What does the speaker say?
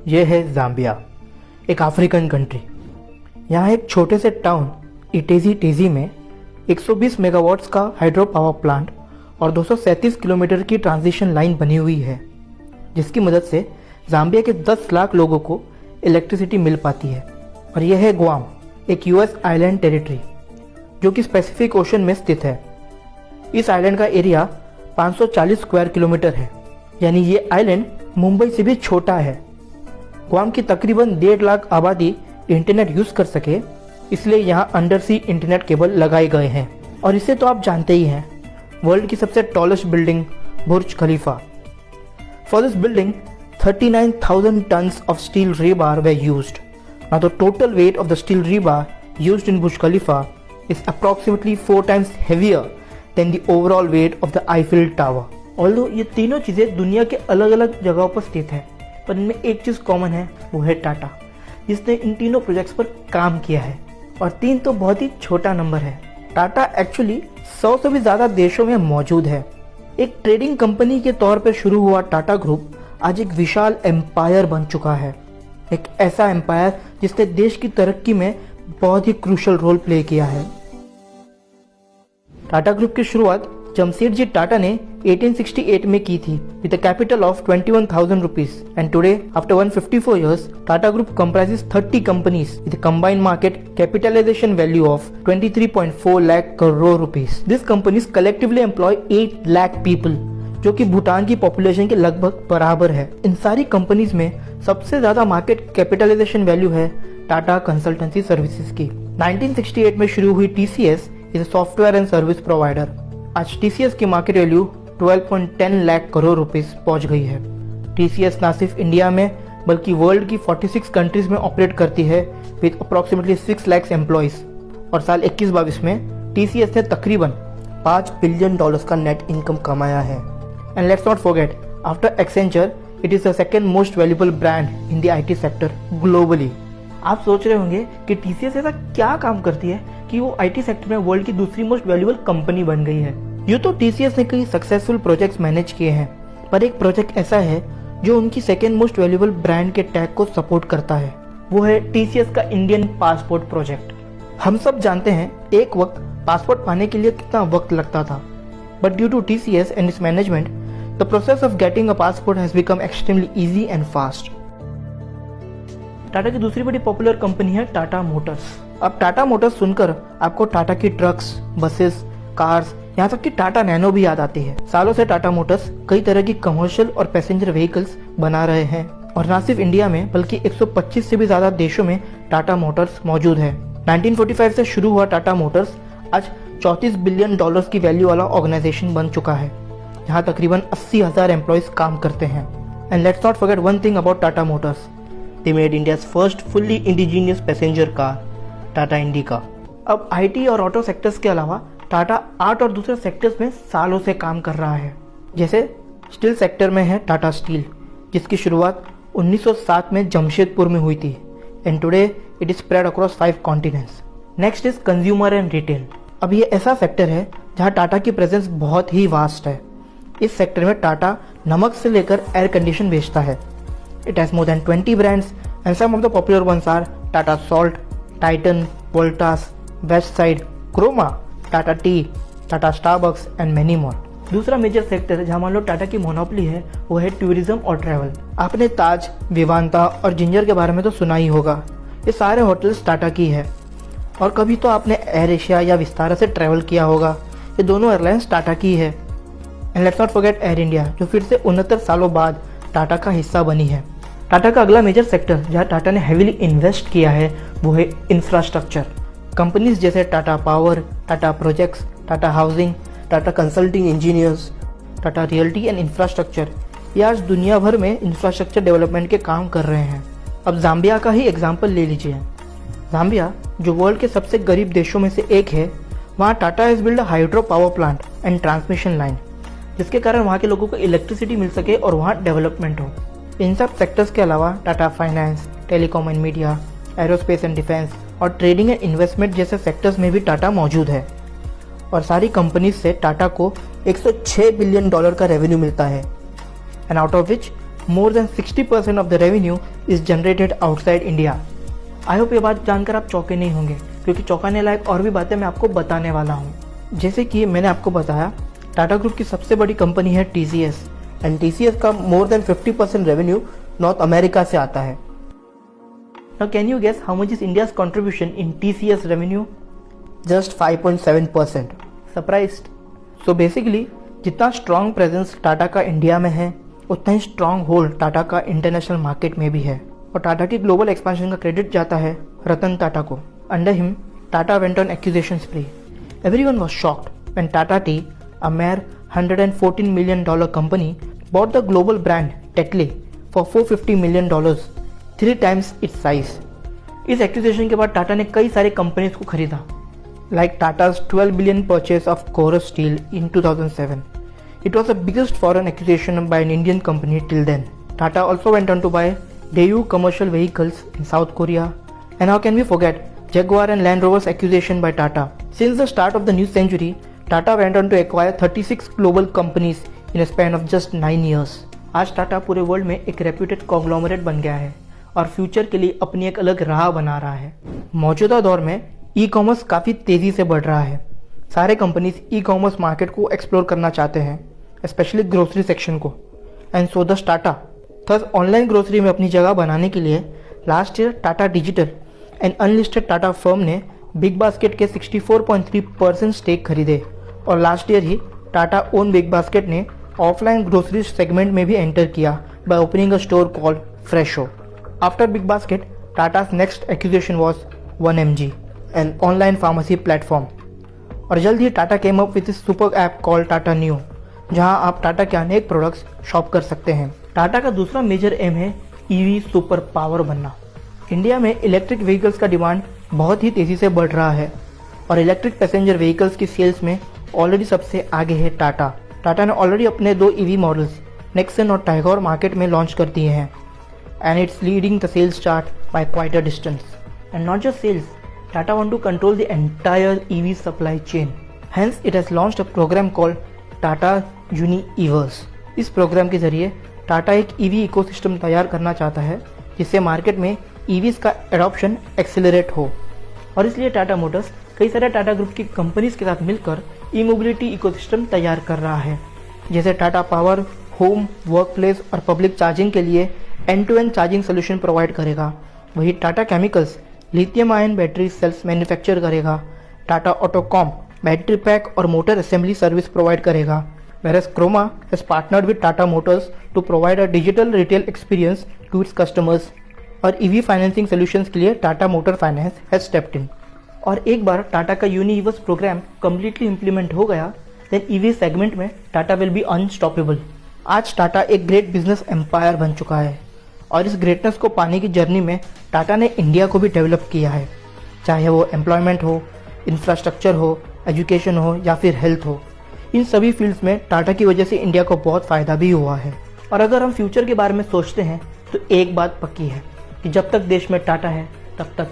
यह है ज़ाम्बिया, एक अफ्रीकन कंट्री। यहाँ एक छोटे से टाउन इटेजी टेजी में 120 मेगावाट्स का हाइड्रो पावर प्लांट और 237 किलोमीटर की ट्रांसमिशन लाइन बनी हुई है, जिसकी मदद से ज़ाम्बिया के 10 लाख लोगों को इलेक्ट्रिसिटी मिल पाती है। और यह है गुआम, एक यूएस आइलैंड टेरिटरी जो कि पैसिफिक ओशन में स्थित है। इस आइलैंड का एरिया 540 स्क्वायर किलोमीटर है, यानी ये आइलैंड मुंबई से भी छोटा है। गुआम की तकरीबन 1.5 लाख आबादी इंटरनेट यूज कर सके, इसलिए यहाँ अंडर सी इंटरनेट केबल लगाए गए हैं। और इसे तो आप जानते ही हैं, वर्ल्ड की सबसे tallest building Burj Khalifa. For this building 39,000 tons of steel rebar were used. Now the total weight of the steel rebar used in Burj Khalifa is approximately 4 times heavier than the overall weight of the Eiffel Tower. Although ये तीनों चीज़ें दुनिया के अलग अलग जगहों पर स्थित है, पर इनमें एक चीज़ कॉमन है, वो है टाटा, जिसने इन तीनों प्रोजेक्ट्स पर काम किया है। और 3 तो बहुत ही छोटा नंबर है। टाटा एक्चुअली 100 से भी ज़्यादा देशों में मौजूद है। एक ट्रेडिंग कंपनी के तौर पर शुरू हुआ टाटा ग्रुप आज एक विशाल एम्पायर बन चुका है। एक ऐसा एम्पायर जिसने देश की तरक्की में बहुत ही क्रूशल रोल प्ले किया है। टाटा ग्रुप की शुरुआत जमशेदजी टाटा ने 1868 में की थी with a capital of 21,000 rupees, and today after 154 years Tata Group comprises 30 companies with a combined market capitalization value of 23.4 lakh crore rupees. These companies collectively employ 8 lakh people, जो कि भूटान की पॉपुलेशन के लगभग बराबर है। इन सारी कंपनीज में सबसे ज्यादा मार्केट कैपिटलाइजेशन वैल्यू है टाटा कंसल्टेंसी सर्विसेज की। 1968 में शुरू हुई TCS is software and service provider. आज टीसीएस की market value 12.10 lakh crore rupees पहुंच गई है। टीसीएस ना सिर्फ इंडिया में बल्कि वर्ल्ड की 46 कंट्रीज में ऑपरेट करती है विद अप्रोक्सीमेटली 6 लाख एम्प्लॉइज। और साल 21-22 में टीसीएस ने तकरीबन $5 बिलियन का नेट इनकम कमाया है। And let's not forget, after Accenture, it is the second most valuable brand in the IT sector globally. आप सोच रहे होंगे कि TCS ऐसा क्या काम करती है कि वो IT सेक्टर में वर्ल्ड की दूसरी मोस्ट वैल्यूएबल कंपनी बन गई है। यूँ तो TCS ने कई सक्सेसफुल प्रोजेक्ट्स मैनेज किए हैं, पर एक प्रोजेक्ट ऐसा है जो उनकी सेकेंड मोस्ट वैल्यूएबल ब्रांड के टैग को सपोर्ट करता है। वो है TCS का इंडियन पासपोर्ट प्रोजेक्ट। हम सब जानते हैं एक वक्त पासपोर्ट पाने के लिए कितना वक्त लगता था, but due to TCS and its management, the process of getting a passport has become extremely easy and fast. Tata की दूसरी बड़ी पॉपुलर कंपनी है टाटा मोटर्स। अब टाटा मोटर्स सुनकर आपको टाटा की ट्रक्स, बसेस, कार्स, यहाँ तक कि टाटा नैनो भी याद आती है। सालों से टाटा मोटर्स कई तरह की कमर्शियल और पैसेंजर व्हीकल्स बना रहे हैं, और न सिर्फ इंडिया में बल्कि 125 से भी ज्यादा देशों में टाटा मोटर्स मौजूद है। 1945 से शुरू हुआ टाटा मोटर्स आज $34 बिलियन की वैल्यू वाला ऑर्गेनाइजेशन बन चुका है। यहाँ तकरीबन 80,000 एम्प्लॉइज काम करते हैं। And let's not forget one thing about Tata Motors, they made India's first fully indigenous passenger car, Tata indica. अब आईटी और ऑटो सेक्टर्स के अलावा टाटा आर्ट और दूसरे सेक्टर्स में सालों से काम कर रहा है। जैसे स्टील सेक्टर में है टाटा स्टील, जिसकी शुरुआत 1907 में जमशेदपुर में हुई थी, and today it is spread across 5 continents. Next is consumer and retail. अब ये ऐसा सेक्टर है जहाँ टाटा की प्रेजेंस बहुत ही वास्ट है। इस सेक्टर में टाटा नमक से लेकर एयर कंडीशन बेचता है। It has more than 20 brands and some of the popular ones are Tata salt, Titan, Voltas, Westside, Croma, Tata tea, Tata Starbucks and many more. दूसरा मेजर सेक्टर जहाँ मान लो टाटा की मोनोपोली है, वो है टूरिज्म और ट्रैवल। आपने ताज, विवांता और जिंजर के बारे में तो सुना ही होगा। ये सारे होटल्स टाटा की है। और कभी तो आपने एयर एशिया या विस्तारा से ट्रैवल किया होगा। ये दोनों एयरलाइंस टाटा की है। And let's not forget air India, जो फिर से 69 सालों बाद टाटा का हिस्सा बनी है। टाटा का अगला मेजर सेक्टर जहाँ टाटा ने हेविली इन्वेस्ट किया है, वो है इंफ्रास्ट्रक्चर। कंपनीज जैसे Tata power, Tata projects, Tata housing, Tata consulting engineers, Tata realty and infrastructure, ये आज दुनिया भर में इंफ्रास्ट्रक्चर डेवलपमेंट के काम कर रहे हैं। अब जाम्बिया का ही एग्जाम्पल ले लीजिए। जाम्बिया, जो वर्ल्ड के सबसे गरीब देशों में से एक है, वहाँ Tata has build a hydro power plant and transmission line, जिसके कारण वहाँ के लोगों को इलेक्ट्रिसिटी मिल सके और वहाँ डेवलपमेंट हो। इन सब सेक्टर्स के अलावा Tata finance, telecom and media, aerospace and defence और ट्रेडिंग एंड इन्वेस्टमेंट जैसे सेक्टर्स में भी टाटा मौजूद है। और सारी कंपनीज से टाटा को $106 बिलियन का रेवेन्यू मिलता है, and out of which more than 60% of the revenue is generated outside India. I hope ये बात जानकर आप चौंके नहीं होंगे, क्योंकि चौंकाने लायक और भी बातें मैं आपको बताने वाला हूँ। जैसे कि मैंने आपको बताया, टाटा ग्रुप की सबसे बड़ी कंपनी है TCS, एंड TCS का more than 50% revenue North America से आता है। Now can you guess how much is India's contribution in TCS revenue? Just 5.7%। Surprised? So basically जितना स्ट्रॉन्ग प्रेजेंस टाटा का इंडिया में है, उतना ही स्ट्रॉन्ग होल्ड टाटा का इंटरनेशनल मार्केट में भी है। और टाटा की ग्लोबल एक्सपेंशन का क्रेडिट जाता है रतन टाटा को। Under him Tata went on acquisition स्प्री। Everyone was shocked when Tata T, a mere $114 million company, bought the global brand Tetley for $450 million, 3 times its size. इस एक्विजिशन के बाद टाटा ने कई सारे कंपनीज को खरीदा, like Tata's $12 billion purchase of Corus Steel in 2007. It was the biggest foreign acquisition by an Indian company till then. Tata also went on to buy Daewoo Commercial Vehicles in South Korea. And how can we forget Jaguar and Land Rover's acquisition by Tata? Since the start of the new century, Tata went on to acquire 36 global companies in a span of just 9 years. आज टाटा पूरे world में एक reputed conglomerate बन गया है और future के लिए अपनी एक अलग राह बना रहा है। मौजूदा दौर में ई कॉमर्स काफ़ी तेज़ी से बढ़ रहा है। सारे कंपनीज ई कॉमर्स मार्केट को एक्सप्लोर करना चाहते हैं, स्पेशली ग्रोसरी सेक्शन को। And so the Tata thus online grocery में अपनी जगह बनाने के लिए last year Tata digital and unlisted Tata firm ने बिग बास्केट के 64.3% स्टेक खरीदे। और लास्ट ईयर ही टाटा ओन बिग बास्केट ने ऑफलाइन ग्रोसरी सेगमेंट में भी एंटर किया by opening a store called Fresho. After big basket, टाटा's next acquisition was 1mg, an online pharmacy platform. और जल्द ही Tata came up with super app called Tata new, जहां आप टाटा के अनेक प्रोडक्ट्स शॉप कर सकते हैं। टाटा का दूसरा मेजर एम है ईवी सुपर पावर बनना। इंडिया में इलेक्ट्रिक व्हीकल्स का डिमांड बहुत ही तेज़ी से बढ़ रहा है और इलेक्ट्रिक पैसेंजर व्हीकल्स की सेल्स में ऑलरेडी सबसे आगे है टाटा। टाटा ने ऑलरेडी अपने 2 EV मॉडल्स नेक्सन और टाइगोर मार्केट में लॉन्च कर दिए हैं, and it's leading the sales chart by quite a distance. And not just sales, Tata want to control the entire EV supply chain, hence it has launched a program called Tata Universe. इस program के जरिए टाटा एक EV ecosystem तैयार करना चाहता है जिससे market में EVs का एडॉप्शन एक्सेलरेट हो। और इसलिए टाटा मोटर्स कई सारे टाटा ग्रुप की कंपनीज के साथ मिलकर ई मोबिलिटी इकोसिस्टम तैयार कर रहा है, जैसे Tata Power home, work place और पब्लिक चार्जिंग के लिए end to end charging solution provide करेगा। वही Tata Chemicals lithium ion battery cells manufacture करेगा। टाटा ऑटोकॉम बैटरी पैक और मोटर असेंबली सर्विस प्रोवाइड करेगा। Whereas Croma has partnered with Tata Motors to provide a digital retail experience to its customers. और EV financing solutions के लिए Tata motor finance has stepped in. और एक बार टाटा का universe programme completely implement हो गया, then EV segment में Tata will be unstoppable. आज टाटा एक ग्रेट बिजनेस एम्पायर बन चुका है और इस ग्रेटनेस को पाने की जर्नी में टाटा ने इंडिया को भी डेवलप किया है, चाहे वो एम्प्लॉयमेंट हो, इंफ्रास्ट्रक्चर हो, एजुकेशन हो या फिर हेल्थ हो। इन सभी फील्ड्स में टाटा की वजह से इंडिया को बहुत फ़ायदा भी हुआ है। और अगर हम फ्यूचर के बारे में सोचते हैं तो एक बात पक्की है कि जब तक देश में टाटा है तब तक